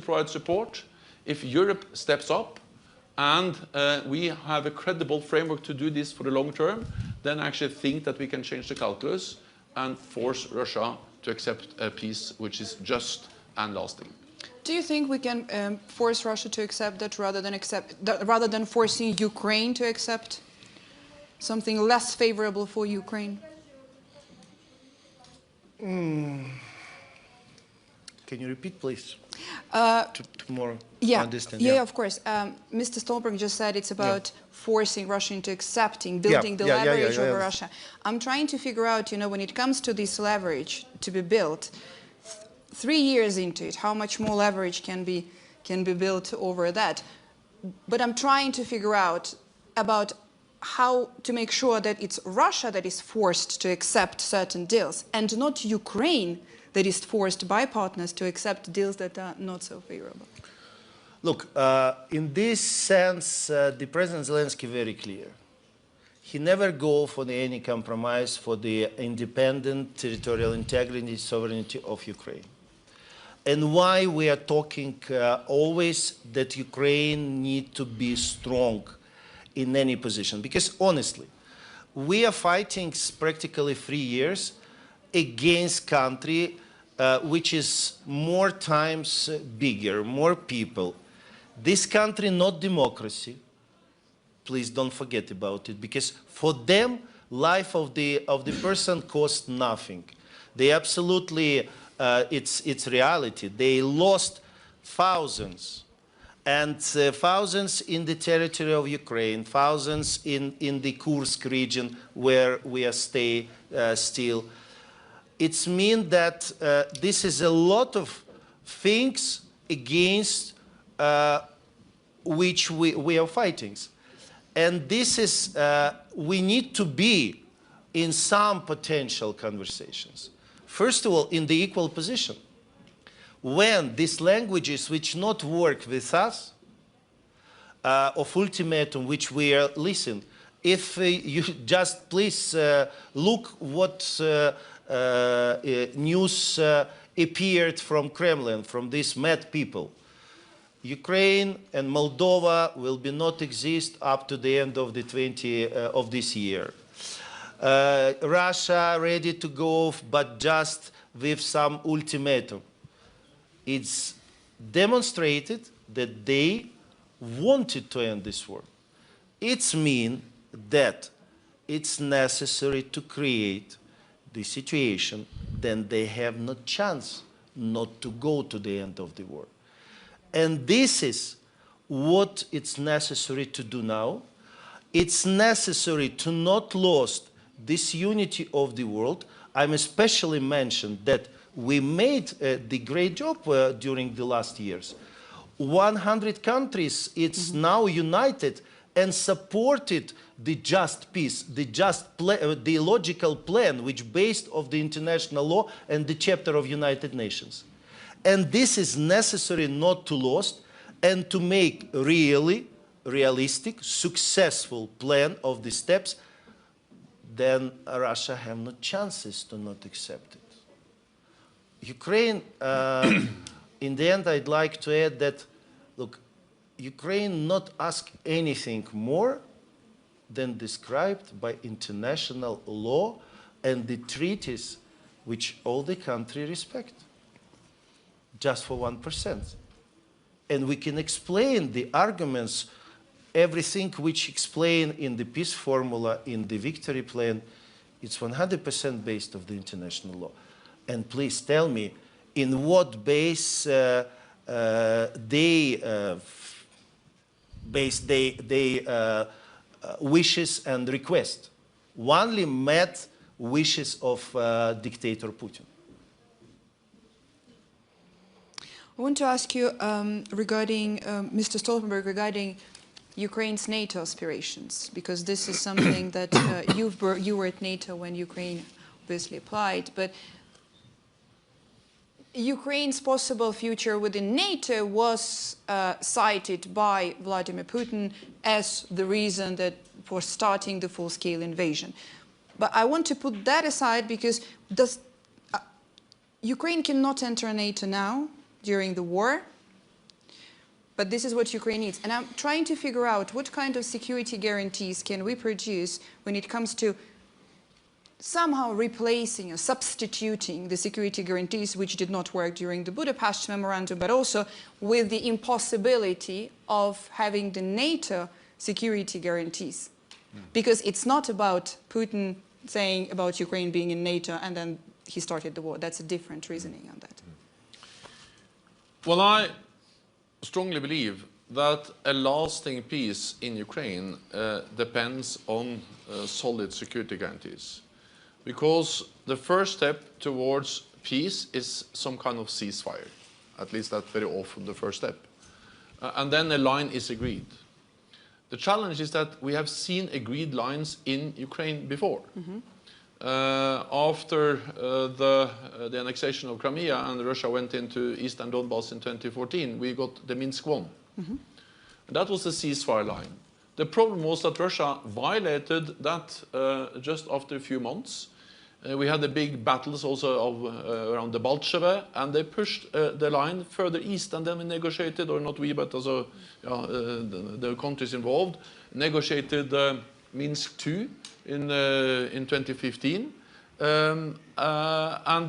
provide support, if Europe steps up, and we have a credible framework to do this for the long term, then I actually think that we can change the calculus and force Russia to accept a peace which is just and lasting. Do you think we can force Russia to accept that rather than forcing Ukraine to accept something less favorable for Ukraine? Can you repeat, please? To more understand. Yeah, of course. Mr. Stoltenberg just said it's about forcing Russia into accepting, building the leverage over Russia. I'm trying to figure out, when it comes to this leverage to be built, 3 years into it, how much more leverage can be built over that? But I'm trying to figure out about how to make sure that it's Russia that is forced to accept certain deals and not Ukraine that is forced by partners to accept deals that are not so favorable. Look, in this sense, the President Zelensky is very clear. He never goes for any compromise for the independent territorial integrity and sovereignty of Ukraine. And why we are talking always that Ukraine needs to be strong in any position? Because honestly, we are fighting practically 3 years against country which is more times bigger, more people. This country not democracy. Please don't forget about it, because for them, life of the person costs nothing. They absolutely, it's reality. They lost thousands, and thousands in the territory of Ukraine, thousands in the Kursk region where we are still. It means that this is a lot of things against which we are fighting. And this is, we need to be in some potential conversations. First of all, in the equal position. When these languages which not work with us, of ultimatum which we are listening, if you just please look what news appeared from Kremlin, from these mad people. Ukraine and Moldova will be not exist up to the end of of this year. Russia ready to go, but just with some ultimatum. It's demonstrated that they wanted to end this war. It means that it's necessary to create the situation, then they have no chance not to go to the end of the war. And this is what it's necessary to do now. It's necessary to not lose this unity of the world. I'm especially mentioned that we made the great job during the last years. 100 countries, it's now united and supported the just peace, the logical plan which based of the international law and the chapter of United Nations. And this is necessary not to lose and to make really realistic, successful plan of the steps, then Russia have no chances to not accept it. Ukraine, in the end, I'd like to add that, look, Ukraine not ask anything more than described by international law and the treaties which all the country respect, just for 1%. And we can explain the arguments, everything which explain in the peace formula, in the victory plan, it's 100% based of the international law. And please tell me, in what base they wishes and request? Only met wishes of dictator Putin. I want to ask you regarding Mr. Stoltenberg, regarding Ukraine's NATO aspirations, because this is something that you were at NATO when Ukraine obviously applied, but Ukraine's possible future within NATO was cited by Vladimir Putin as the reason for starting the full-scale invasion. But I want to put that aside because Ukraine cannot enter NATO now during the war. but this is what Ukraine needs. And I'm trying to figure out what kind of security guarantees can we produce when it comes to somehow replacing or substituting the security guarantees which did not work during the Budapest Memorandum, but also with the impossibility of having the NATO security guarantees. Because it's not about Putin saying about Ukraine being in NATO and then he started the war. That's a different reasoning on that. Well, I strongly believe that a lasting peace in Ukraine depends on solid security guarantees. Because the first step towards peace is some kind of ceasefire. At least that's very often the first step. And then a line is agreed. The challenge is that we have seen agreed lines in Ukraine before. After the annexation of Crimea and Russia went into Eastern Donbass in 2014, we got the Minsk I. And that was the ceasefire line. The problem was that Russia violated that just after a few months. We had the big battles also around the Baltcheve, and they pushed the line further east, and then we negotiated, or not we, but also the countries involved, negotiated Minsk II in 2015. And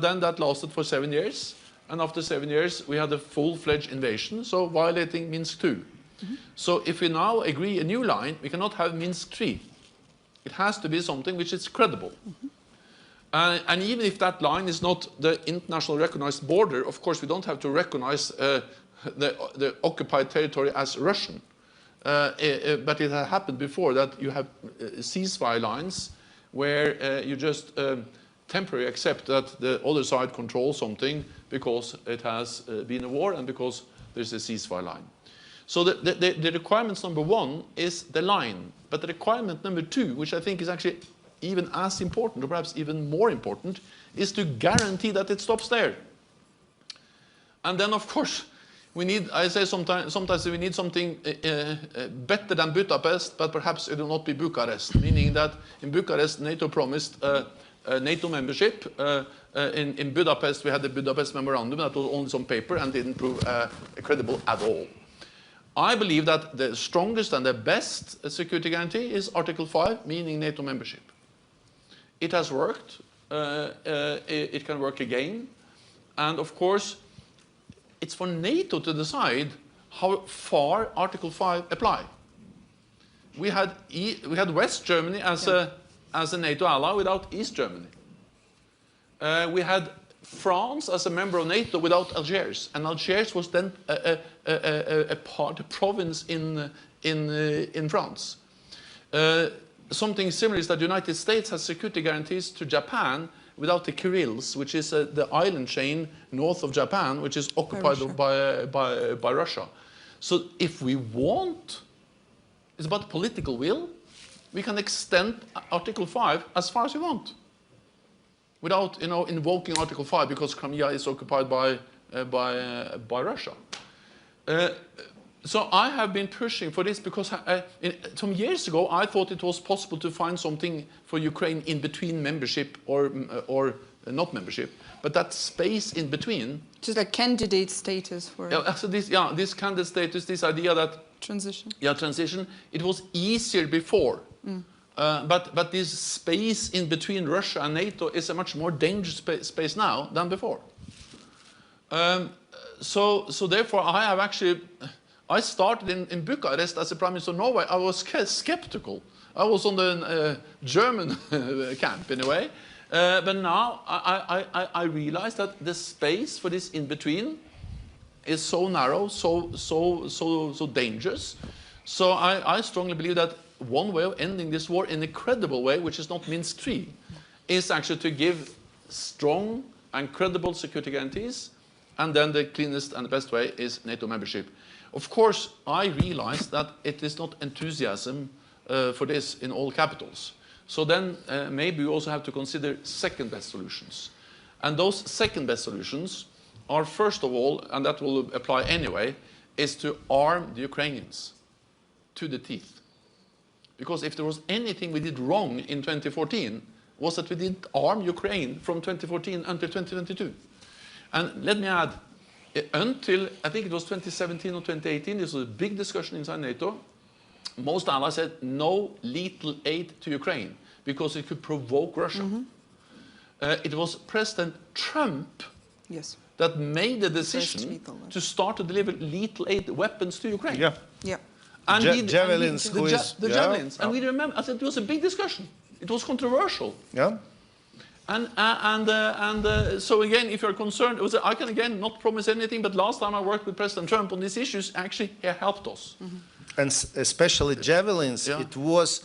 then that lasted for 7 years. And after 7 years, we had a full-fledged invasion, so violating Minsk II. So if we now agree a new line, we cannot have Minsk III. It has to be something which is credible. And even if that line is not the international recognized border, of course we don't have to recognize the occupied territory as Russian. But it had happened before that you have ceasefire lines where you just temporarily accept that the other side controls something because it has been a war and because there's a ceasefire line. So the requirements number one is the line. But the requirement number two, which I think is actually even as important, or perhaps even more important, is to guarantee that it stops there. And then, of course, we need, I say sometimes we need something better than Budapest, but perhaps it will not be Bucharest, meaning that in Bucharest, NATO promised NATO membership. In Budapest, we had the Budapest Memorandum that was only some paper and didn't prove credible at all. I believe that the strongest and the best security guarantee is Article 5, meaning NATO membership. It has worked. It can work again. And of course, it's for NATO to decide how far Article 5 apply. We had West Germany as a NATO ally without East Germany. We had France as a member of NATO without Algiers, and Algiers was then a province in France. Something similar is that the United States has security guarantees to Japan without the Kurils, which is the island chain north of Japan, which is occupied by Russia. So if we want, it's about political will, we can extend Article 5 as far as we want, without invoking Article 5 because Crimea is occupied by Russia. So I have been pushing for this because some years ago I thought it was possible to find something for Ukraine in between membership or not membership, but that space in between. Just like candidate status for. So this candidate status, this idea that transition. Yeah, transition. It was easier before, but this space in between Russia and NATO is a much more dangerous space now than before. So therefore, I have actually. I started in Bucharest as a Prime Minister of Norway. I was skeptical. I was on the German camp in a way. But now I realize that the space for this in-between is so narrow, so dangerous. So I strongly believe that one way of ending this war in a credible way, which is not Minsk III, is actually to give strong and credible security guarantees. And then the cleanest and the best way is NATO membership. Of course, I realize that it is not enthusiasm for this in all capitals. So then maybe we also have to consider second-best solutions. And those second-best solutions are, first of all, and that will apply anyway, is to arm the Ukrainians to the teeth. Because if there was anything we did wrong in 2014, was that we didn't arm Ukraine from 2014 until 2022. And let me add, Until, I think it was 2017 or 2018, this was a big discussion inside NATO. Most allies said no lethal aid to Ukraine because it could provoke Russia. It was President Trump that made the decision to start to deliver lethal aid weapons to Ukraine. Yeah. And javelins. The javelins. And we remember, I said it was a big discussion. It was controversial. Yeah. So again, if you're concerned, I can again not promise anything, but last time I worked with President Trump on these issues, actually he helped us. And especially javelins, it was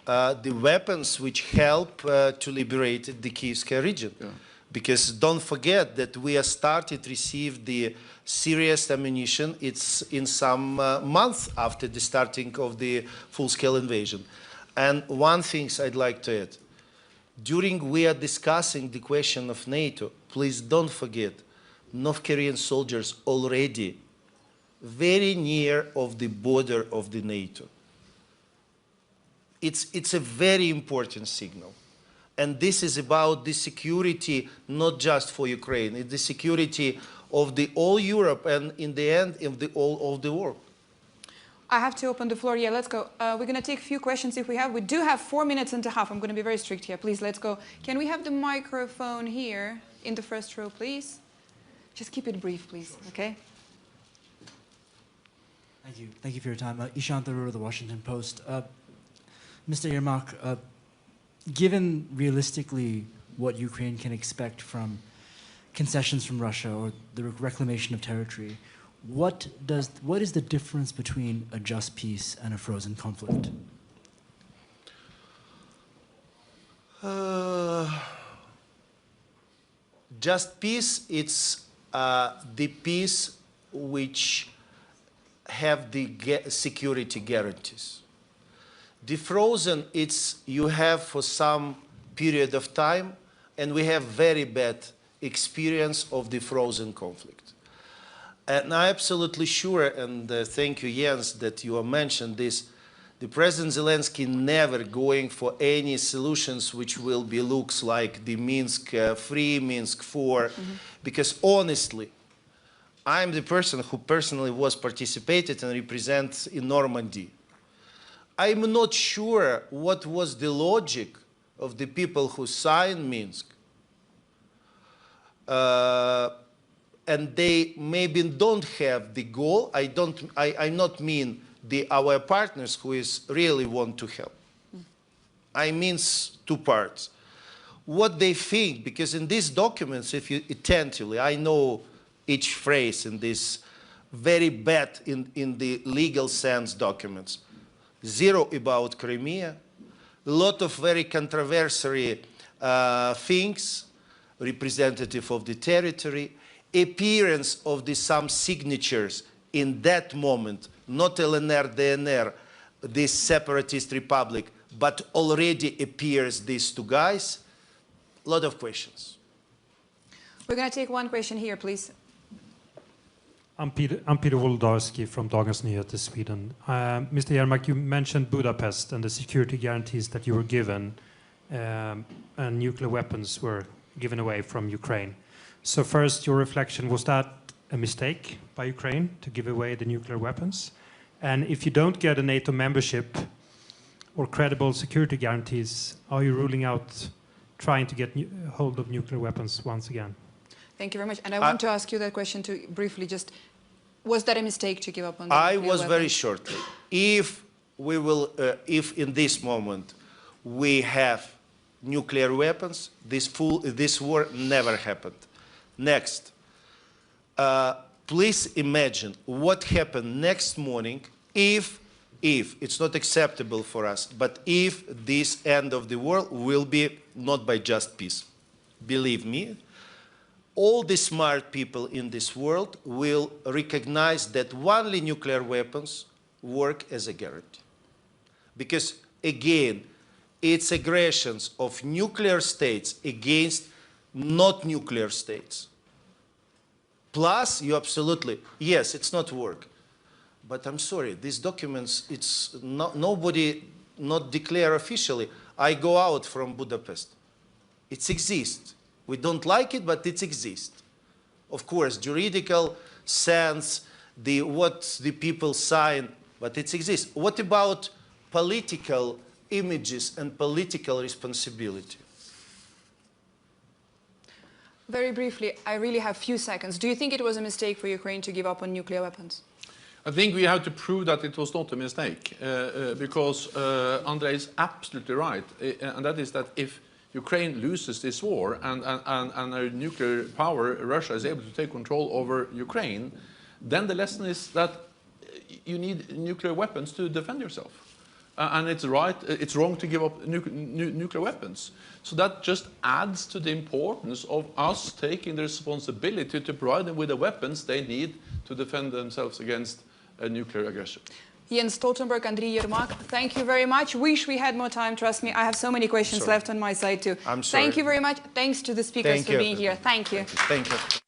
the weapons which help to liberate the Kyiv region. Because don't forget that we are started to receive the serious ammunition. It's in some months after the starting of the full-scale invasion. And one thing I'd like to add. During we are discussing the question of NATO, please don't forget, North Korean soldiers already very near of the border of the NATO. It's a very important signal. And this is about the security, not just for Ukraine, it's the security of the all Europe and in the end of the all of the world. I have to open the floor. Yeah, let's go. We're going to take a few questions if we have. We do have 4 minutes and a half. I'm going to be very strict here. Please, let's go. Can we have the microphone here in the first row, please? Just keep it brief, please, okay? Thank you. Thank you for your time. Ishant Tharoor of the Washington Post. Mr. Yermak, given realistically what Ukraine can expect from concessions from Russia or the reclamation of territory, what is the difference between a just peace and a frozen conflict? Just peace, it's the peace which have the security guarantees. The frozen, it's you have for some period of time, and we have very bad experience of the frozen conflict. And I'm absolutely sure, and thank you, Jens, that you have mentioned this, the President Zelensky never going for any solutions which will be looks like the Minsk 3, Minsk 4, because honestly, I'm the person who personally was participated and represent in Normandy. I'm not sure what was the logic of the people who signed Minsk. And they maybe don't have the goal. I not mean our partners who is really want to help. I mean two parts. What they think, because in these documents, if you attentively, I know each phrase in this very bad in the legal sense documents. Zero about Crimea, a lot of very controversial things, representative of the territory, appearance of some signatures in that moment, not LNR, DNR, this separatist republic, but already appears these two guys. A lot of questions. We're going to take one question here, please. I'm Peter Wolodarski from Dagens Nyheter, Sweden. Mr. Yermak, you mentioned Budapest and the security guarantees that you were given, and nuclear weapons were given away from Ukraine. So first, your reflection, was that a mistake by Ukraine to give away the nuclear weapons? And if you don't get a NATO membership or credible security guarantees, are you ruling out trying to get hold of nuclear weapons once again? Thank you very much. And I want to ask you that question too, briefly, just, was that a mistake to give up on the nuclear weapons? Very shortly. If we will, if in this moment we have nuclear weapons, this war never happened. Next, please imagine what happened next morning if it's not acceptable for us, but if this end of the world will be not by just peace. Believe me, all the smart people in this world will recognize that only nuclear weapons work as a guarantee. Because again, it's aggressions of nuclear states against not nuclear states. Plus, you absolutely, yes, it's not work. But I'm sorry, these documents, it's not, nobody not declare officially. I go out from Budapest. It exists. We don't like it, but it exists. of course, juridical sense, what the people sign, but it exists. What about political images and political responsibility? Very briefly, I really have few seconds. Do you think it was a mistake for Ukraine to give up on nuclear weapons? I think we have to prove that it was not a mistake, because Andrei is absolutely right, and that is that if Ukraine loses this war and a nuclear power, Russia, is able to take control over Ukraine, then the lesson is that you need nuclear weapons to defend yourself. And it's wrong to give up nuclear weapons. So that just adds to the importance of us taking the responsibility to provide them with the weapons they need to defend themselves against a nuclear aggression. Jens Stoltenberg, Andriy Yermak, thank you very much. Wish we had more time, trust me. I have so many questions left on my side too. I'm sorry. Thank you very much. Thanks to the speakers for being here. Thank you. Thank you.